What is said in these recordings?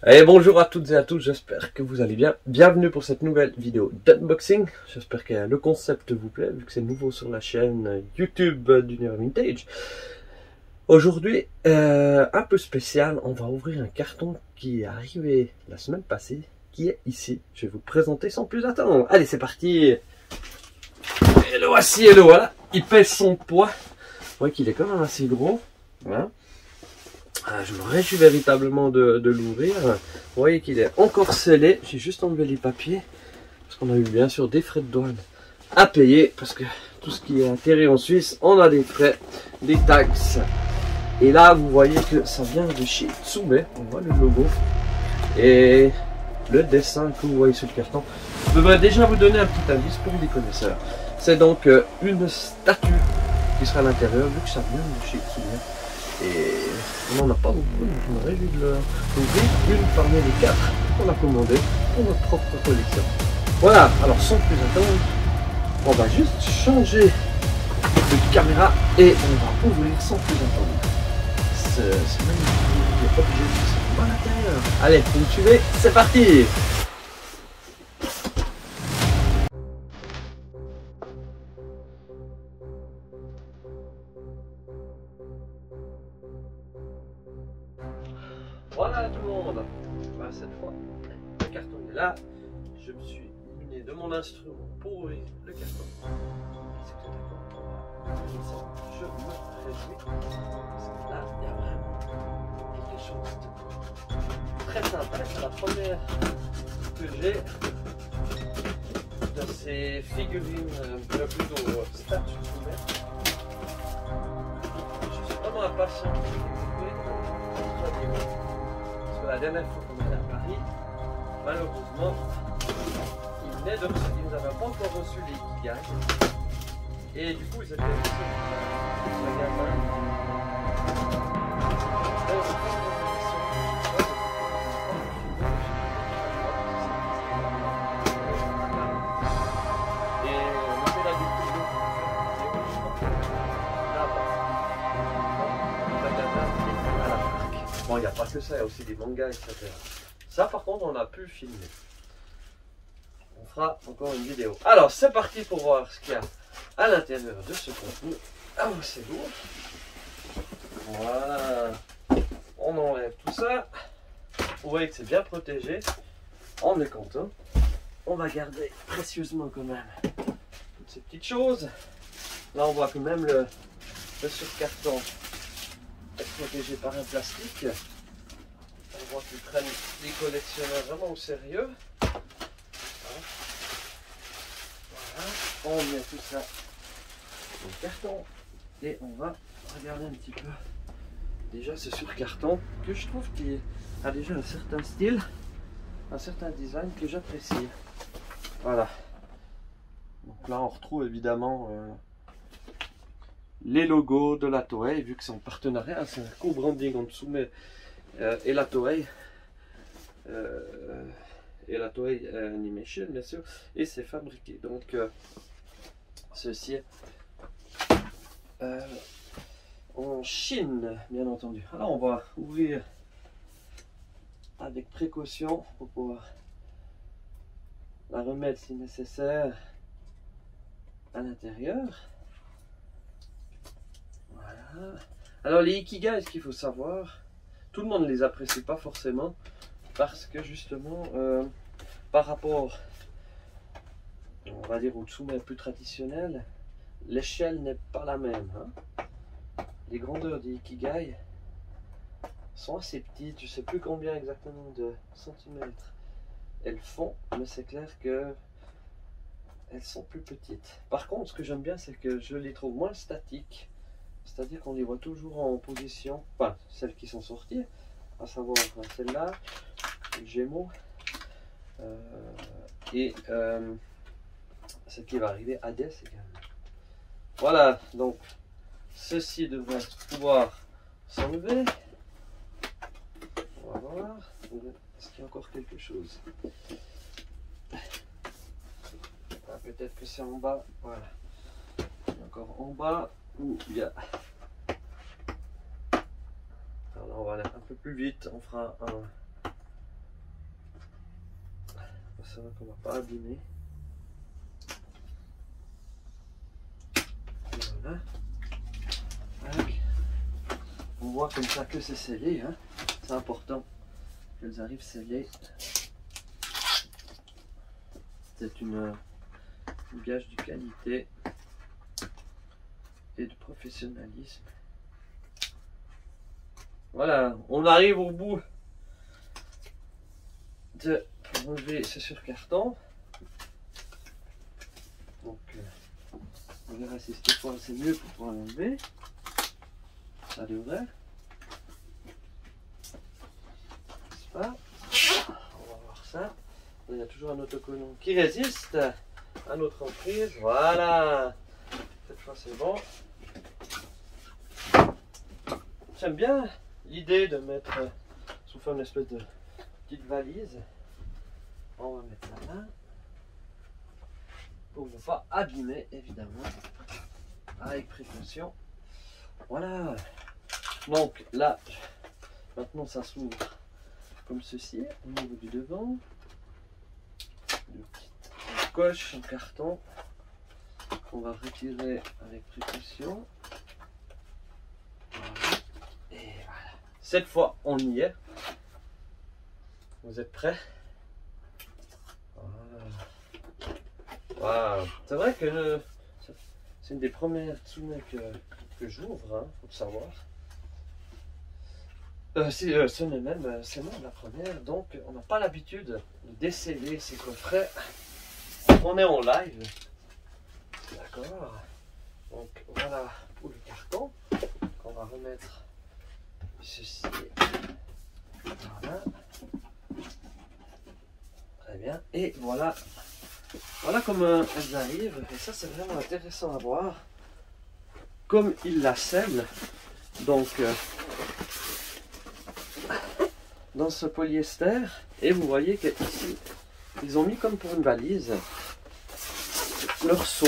Et bonjour à toutes et à tous, j'espère que vous allez bien. Bienvenue pour cette nouvelle vidéo d'unboxing. J'espère que le concept vous plaît, vu que c'est nouveau sur la chaîne YouTube d'Univers Vintage. Aujourd'hui, un peu spécial, on va ouvrir un carton qui est arrivé la semaine passée, qui est ici. Je vais vous le présenter sans plus attendre. Allez, c'est parti. Et le voici, et le voilà. Il pèse son poids. Vous voyez qu'il est quand même assez gros. Voilà. Je me réjouis véritablement de l'ouvrir. Vous voyez qu'il est encore scellé. J'ai juste enlevé les papiers. Parce qu'on a eu bien sûr des frais de douane à payer. Parce que tout ce qui est atterri en Suisse, on a des frais, des taxes. Et là, vous voyez que ça vient de chez Tsume. On voit le logo. Et le dessin que vous voyez sur le carton devrait déjà vous donner un petit indice pour les connaisseurs. C'est donc une statue qui sera à l'intérieur, vu que ça vient de chez Tsume. Et on n'en a pas beaucoup, donc je me réjouis de l'ouvrir, une parmi les 4 qu'on a commandé pour notre propre collection. Voilà, alors sans plus attendre, on va juste changer de caméra et on va ouvrir sans plus attendre ce magnifique objet qui se trouve à l'intérieur. Allez, vous me suivez, c'est parti! Voilà tout le monde, bah, cette fois le carton est là, je me suis muni de mon instrument pour ouvrir le carton. Si vous êtes d'accord, je me réjouis, parce que là il y a vraiment quelque chose de très sympa. C'est la première que j'ai de ces figurines, plutôt statues de Tsume. Je suis vraiment impatient de découvrir votre niveau. La dernière fois qu'on est à Paris, malheureusement, ils n'avaient pas encore reçu les Ikigai. Et du coup, ils étaient reçus le magasin. Et on fait la découverte. Bon, il n'y a pas que ça, il y a aussi des mangas, etc. Ça, par contre, on a pu filmer. On fera encore une vidéo. Alors, c'est parti pour voir ce qu'il y a à l'intérieur de ce contenu. Ah, c'est lourd. Voilà. On enlève tout ça. Vous voyez que c'est bien protégé. On est content. On va garder précieusement quand même toutes ces petites choses. Là, on voit que même le surcarton est protégé par un plastique. On voit qu'ils prennent les collectionneurs vraiment au sérieux. Voilà. On met tout ça dans le carton et on va regarder un petit peu déjà ce surcarton que je trouve qu'il a déjà un certain style, un certain design que j'apprécie. Voilà. Donc là on retrouve évidemment les logos de la Toei, vu que c'est en partenariat, c'est un co-branding en dessous, mais et la Toei Animation bien sûr, et c'est fabriqué donc ceci est en Chine bien entendu. Alors on va ouvrir avec précaution pour pouvoir la remettre si nécessaire à l'intérieur. Voilà. Alors les Ikigai, ce qu'il faut savoir, tout le monde ne les apprécie pas forcément parce que justement par rapport, on va dire, au Tsume plus traditionnel, l'échelle n'est pas la même. Les grandeurs des Ikigai sont assez petites, je ne sais plus combien exactement de centimètres elles font, mais c'est clair que elles sont plus petites. Par contre, ce que j'aime bien, c'est que je les trouve moins statiques. C'est-à-dire qu'on les voit toujours en position, enfin celles qui sont sorties, à savoir celle-là, le Gémeaux, et ce qui va arriver à Hades également. Voilà, donc ceci devrait pouvoir s'enlever. On va voir, est-ce qu'il y a encore quelque chose? Ah, peut-être que c'est en bas, voilà. Encore en bas, où il y a... Alors là, on va aller un peu plus vite, on fera un va savoir qu'on va pas abîmer. Et voilà. Tac. On voit comme ça que c'est scellé, hein. C'est important qu'elles arrivent scellées. C'est une gage de qualité et de professionnalisme. Voilà, on arrive au bout de pour enlever ce surcarton. Donc on verra si cette fois c'est mieux pour pouvoir l'enlever. Ça devrait. N'est-ce pas? On va voir ça. Il y a toujours un autocollant qui résiste à notre emprise. Voilà. Cette fois c'est bon. J'aime bien l'idée de mettre sous forme d'une espèce de petite valise. On va mettre ça là. Pour ne pas abîmer évidemment. Avec précaution. Voilà. Donc là, maintenant ça s'ouvre comme ceci au niveau du devant. On coche un carton qu'on va retirer avec précaution. Voilà. Et voilà. Cette fois, on y est. Vous êtes prêts? Voilà. Wow. C'est vrai que c'est une des premières Tsune que j'ouvre, hein, faut le savoir. Ce n'est même, c'est même la première, donc on n'a pas l'habitude de déceler ces coffrets. On est en live, d'accord. Donc voilà pour le carton. On va remettre ceci. Voilà. Très bien. Et voilà. Voilà comment elles arrivent. Et ça c'est vraiment intéressant à voir. Comme ils la scellent. Donc dans ce polyester, et vous voyez qu'ici ils ont mis comme pour une valise leur seau,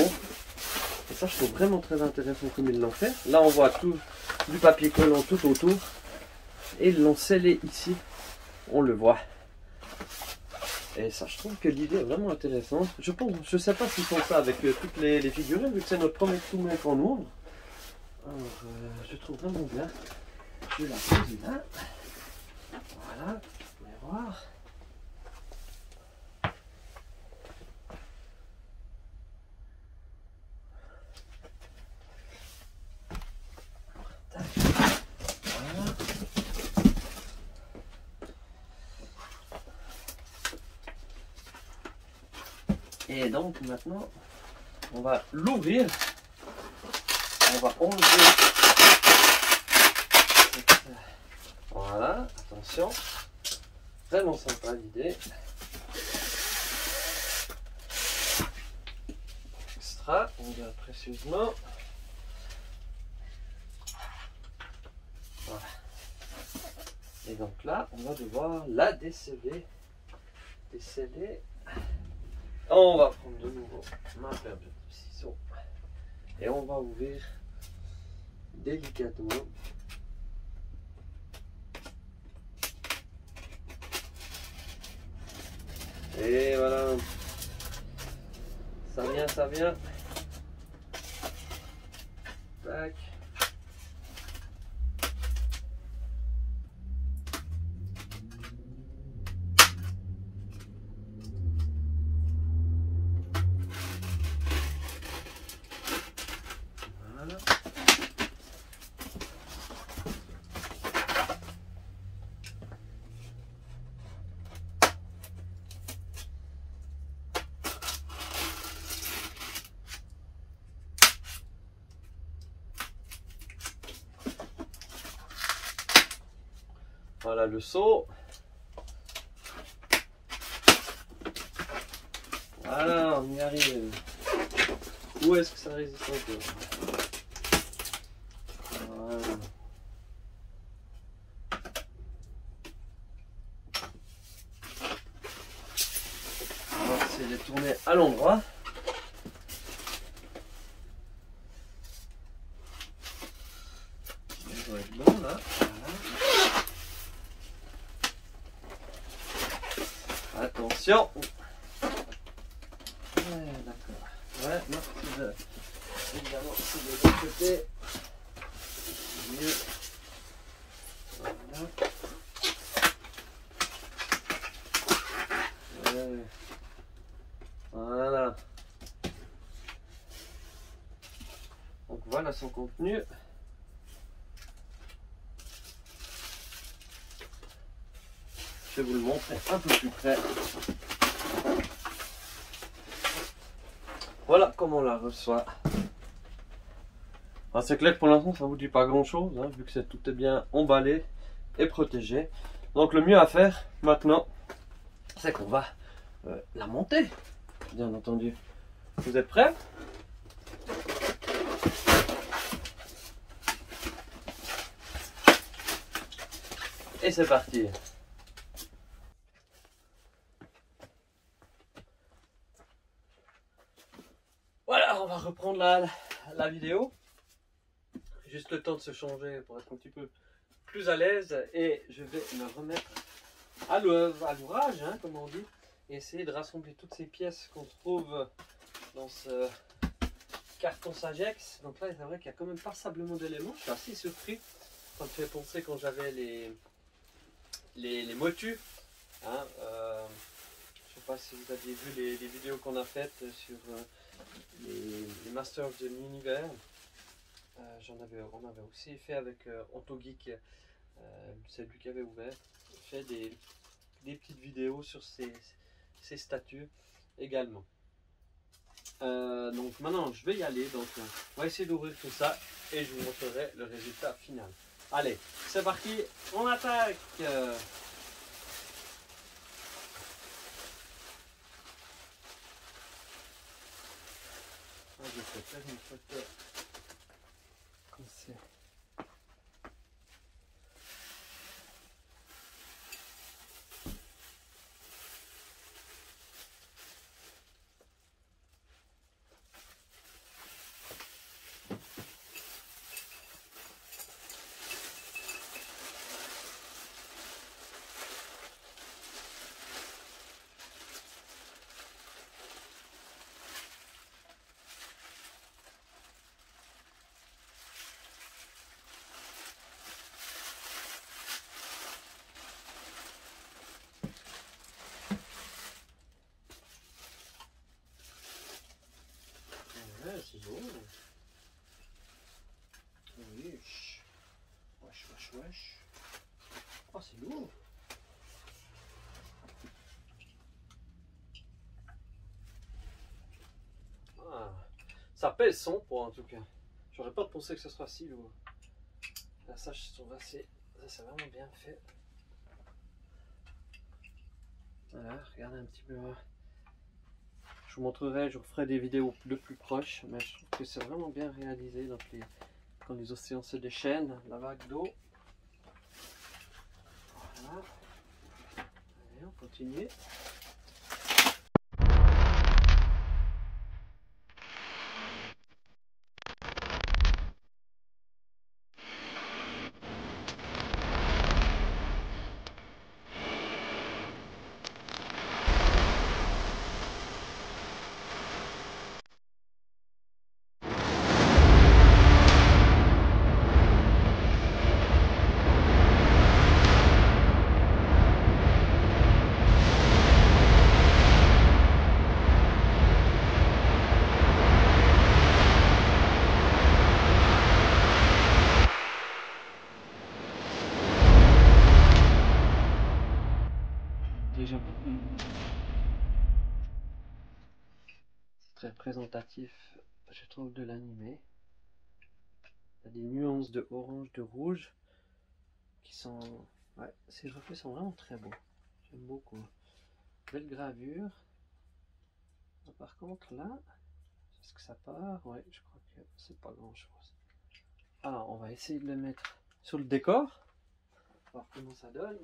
et ça je trouve vraiment très intéressant comme ils l'ont fait. Là on voit tout du papier collant tout autour et ils l'ont scellé ici, on le voit, et ça je trouve que l'idée est vraiment intéressante. Je sais pas s'ils font ça avec toutes les figurines vu que c'est notre premier Tsune qu'on ouvre. Alors je trouve vraiment bien. Je vais la poser là. Voilà, vous pouvez voir. Voilà. Et donc maintenant, on va l'ouvrir. On va enlever. Voilà, attention. Vraiment sympa l'idée. Extra, on garde précieusement. Voilà. Et donc là, on va devoir la déceler. On va prendre de nouveau ma paire de ciseaux. Et on va ouvrir délicatement. Et voilà. Ça vient, ça vient. Tac. Voilà. Voilà le seau. Voilà, on y arrive. Où est-ce que ça résiste encore? Voilà. On va essayer de tourner à l'endroit. Il doit être bon là. Voilà. Attention. c'est de l'autre côté. Mieux. Voilà. Voilà. Donc voilà son contenu. Je vais vous le montrer un peu plus près. Voilà comment on la reçoit. C'est clair que pour l'instant ça ne vous dit pas grand chose, hein, vu que tout est bien emballé et protégé. Donc le mieux à faire maintenant, c'est qu'on va la monter, bien entendu. Vous êtes prêts? Et c'est parti. Voilà, on va reprendre la vidéo. Juste le temps de se changer pour être un petit peu plus à l'aise. Et je vais me remettre à l'ouvrage, hein, comme on dit. Et essayer de rassembler toutes ces pièces qu'on trouve dans ce carton Sagex. Donc là, c'est vrai qu'il y a quand même passablement d'éléments. Je suis assez surpris. Ça me fait penser quand j'avais les motus. Hein, je ne sais pas si vous aviez vu les vidéos qu'on a faites sur les Masters de l'univers. On avait aussi fait avec Antogeek, c'est lui qui avait ouvert, fait des petites vidéos sur ces statues également. Donc maintenant je vais y aller, donc on va essayer d'ouvrir tout ça et je vous montrerai le résultat final. Allez, c'est parti, on attaque. Je vais faire une photo comme c'est. Ouais, c'est beau. Oui. Wesh, wesh, wesh. Oh, c'est lourd. Ah, ça pèse son poids en tout cas. J'aurais pas pensé que ce soit si lourd. Là, ça, je trouve assez. Ça, c'est vraiment bien fait. Voilà, regardez un petit peu. Je vous montrerai, je vous ferai des vidéos de plus proches, mais je trouve que c'est vraiment bien réalisé. Donc quand les océans se déchaînent, la vague d'eau. Voilà. Allez, on continue. Déjà, c'est très représentatif, je trouve, de l'animé. Il y a des nuances de orange, de rouge qui sont. Ouais, ces reflets sont vraiment très beaux. J'aime beaucoup. Belle gravure. Par contre, là, est-ce que ça part? Ouais, je crois que c'est pas grand chose. Alors, on va essayer de le mettre sur le décor. Voir comment ça donne.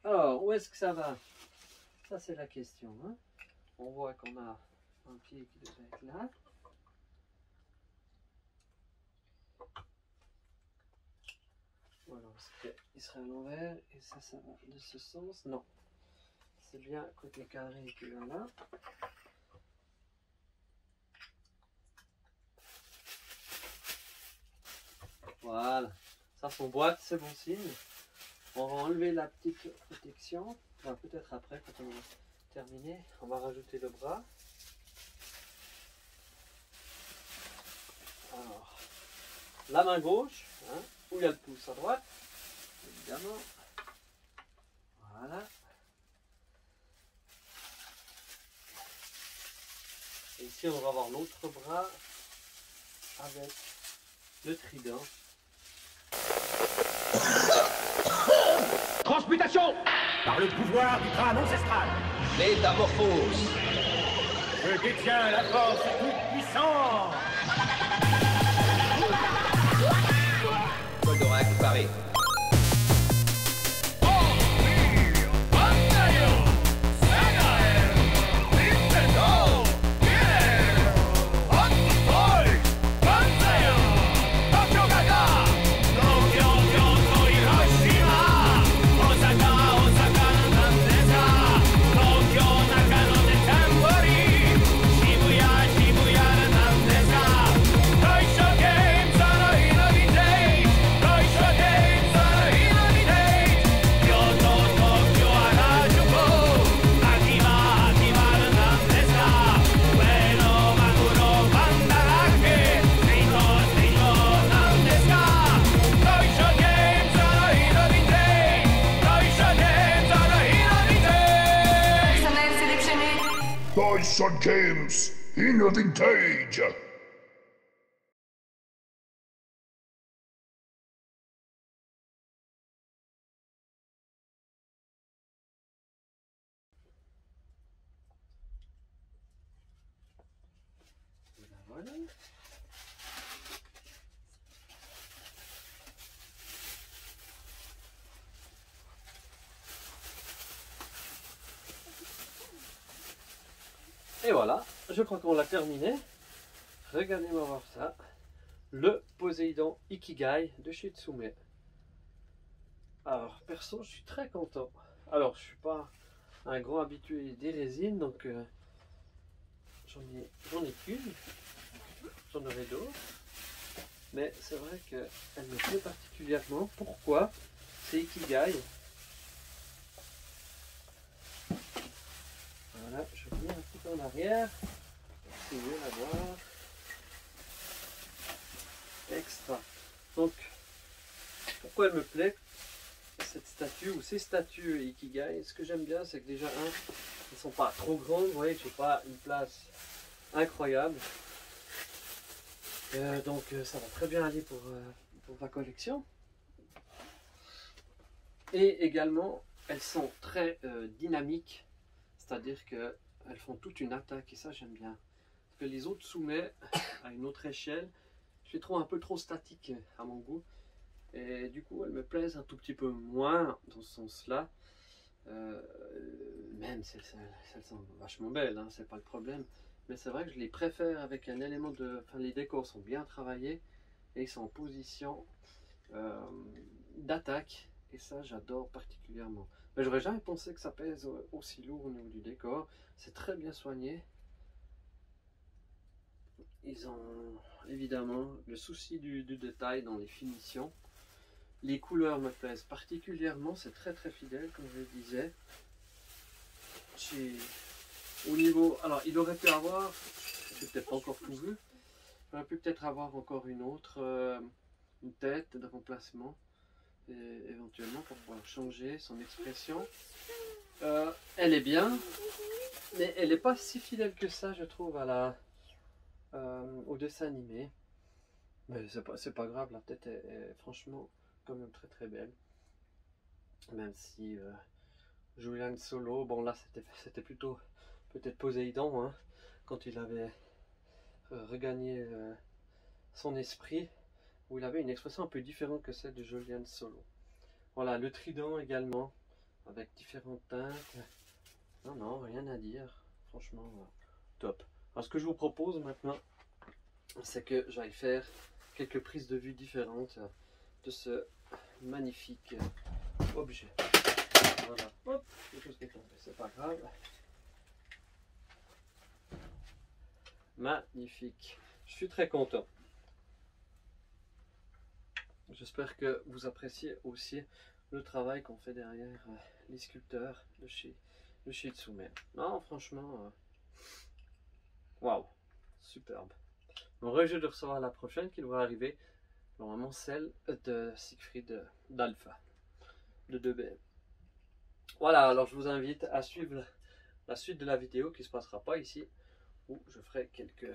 Alors, où est-ce que ça va? Ça, c'est la question. Hein? On voit qu'on a un pied qui devrait être là. Voilà, il serait à l'envers et ça va de ce sens. Non, c'est bien côté carré qui va là. Voilà, ça s'emboîte, c'est bon signe. On va enlever la petite protection, enfin, peut-être après quand on a terminé. On va rajouter le bras. Alors, la main gauche, hein, où il y a le pouce à droite, évidemment. Voilà. Et ici, on va avoir l'autre bras avec le trident. Transmutation par le pouvoir du crâne ancestral. Métamorphose. Je détiens la force toute puissante. Goldorak paré. Toysha Games in a vintage. Voilà. Et voilà, je crois qu'on l'a terminé. Regardez-moi voir ça. Le Poséidon Ikigai de chez Tsume. Alors, perso, je suis très content. Alors, je suis pas un grand habitué des résines, donc j'en ai qu'une. J'en aurai d'autres. Mais c'est vrai qu'elle me plaît particulièrement. Pourquoi? C'est Ikigai. Voilà, je reviens un petit peu en arrière. C'est mieux à voir. Extra. Donc, pourquoi elle me plaît, cette statue ou ces statues Ikigai? Ce que j'aime bien, c'est que déjà, elles ne sont pas trop grandes. Vous voyez que j'ai pas une place incroyable. Donc, ça va très bien aller pour ma collection. Et également, elles sont très dynamiques. C'est-à-dire qu'elles font toute une attaque. Et ça, j'aime bien. Parce que les autres Tsume, à une autre échelle, je les trouve un peu trop statiques à mon goût. Et du coup, elles me plaisent un tout petit peu moins dans ce sens-là. Même si elles sont vachement belles, hein, c'est pas le problème. Mais c'est vrai que je les préfère avec un élément de... Enfin, les décors sont bien travaillés et ils sont en position d'attaque. Et ça, j'adore particulièrement. Mais j'aurais jamais pensé que ça pèse aussi lourd au niveau du décor. C'est très bien soigné. Ils ont évidemment le souci du détail dans les finitions. Les couleurs me plaisent particulièrement, c'est très très fidèle comme je le disais. Au niveau, alors il aurait pu avoir, j'ai peut-être pas encore tout vu, il aurait pu peut-être avoir encore une autre, une tête de remplacement, et éventuellement pour pouvoir changer son expression. Elle est bien, mais elle n'est pas si fidèle que ça, je trouve, à au dessin animé. Mais c'est pas grave, la tête est franchement quand même très très belle. Même si Julian Solo, bon là c'était plutôt peut-être Poséidon, hein, quand il avait regagné son esprit, où il avait une expression un peu différente que celle de Julian Solo. Voilà, le trident également, avec différentes teintes. Non, non, rien à dire, franchement, top. Alors ce que je vous propose maintenant, c'est que j'aille faire quelques prises de vue différentes de ce magnifique objet. Voilà, hop, quelque chose qui est tombé, c'est pas grave. Magnifique, je suis très content. J'espère que vous appréciez aussi le travail qu'on fait derrière les sculpteurs de chez Itsume. Non, franchement, waouh, superbe. On réjouit de recevoir la prochaine qui devrait arriver, normalement celle de Siegfried d'Alpha, de 2BM. Voilà, alors je vous invite à suivre la suite de la vidéo qui ne se passera pas ici, où je ferai quelques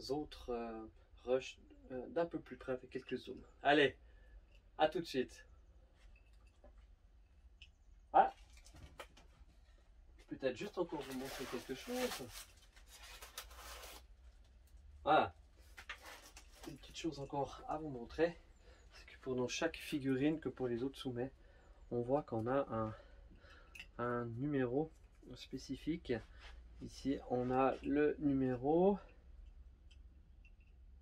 autres rushs d'un peu plus près avec quelques zooms. Allez, à tout de suite. Ah, peut-être juste encore vous montrer quelque chose. Voilà, une petite chose encore à vous montrer, c'est que pour chaque figurine que pour les autres soumets, on voit qu'on a un numéro spécifique. Ici, on a le numéro.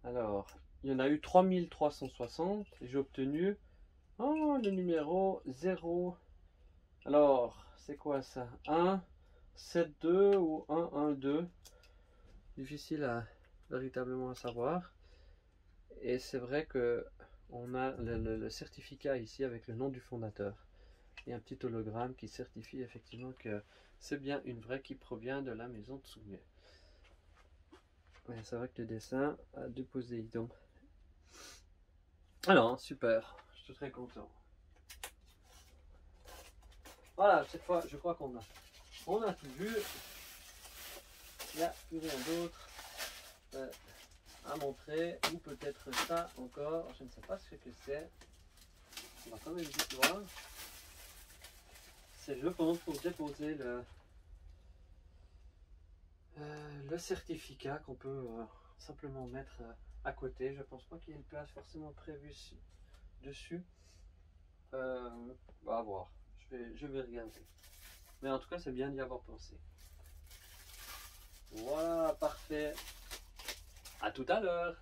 Alors, il y en a eu 3360 et j'ai obtenu le numéro 0. Alors, c'est quoi ça? 1, 7, 2 ou 1, 1, 2? Difficile véritablement à savoir. Et c'est vrai que on a le certificat ici avec le nom du fondateur. Et un petit hologramme qui certifie effectivement que c'est bien une vraie qui provient de la maison Tsume. C'est vrai que le dessin de Poséidon. Alors, super, je suis très content. Voilà, cette fois, je crois qu'on a tout vu. Il n'y a plus rien d'autre à montrer. Ou peut-être ça encore, je ne sais pas ce que c'est. On va quand même vite voir. C'est, je pense, pour déposer le certificat qu'on peut simplement mettre à côté. Je pense pas qu'il y ait une place forcément prévue dessus. À voir. Je vais regarder. Mais en tout cas, c'est bien d'y avoir pensé. Voilà, parfait. À tout à l'heure.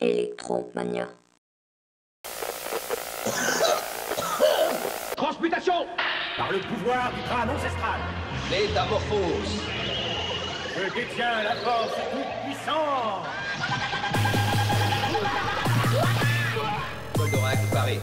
Electromania. Transmutation! par le pouvoir du crâne ancestral. Métamorphose. Je détiens la force toute-puissante. Goldorak paré.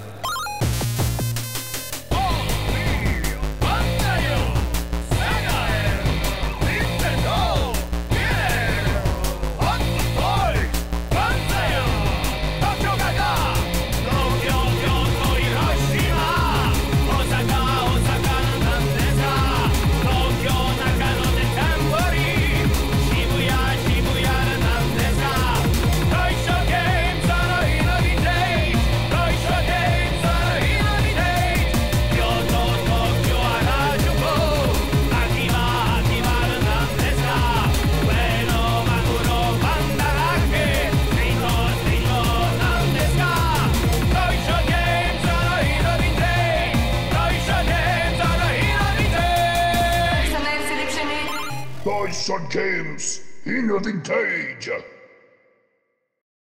Toys on Games in a Vintage.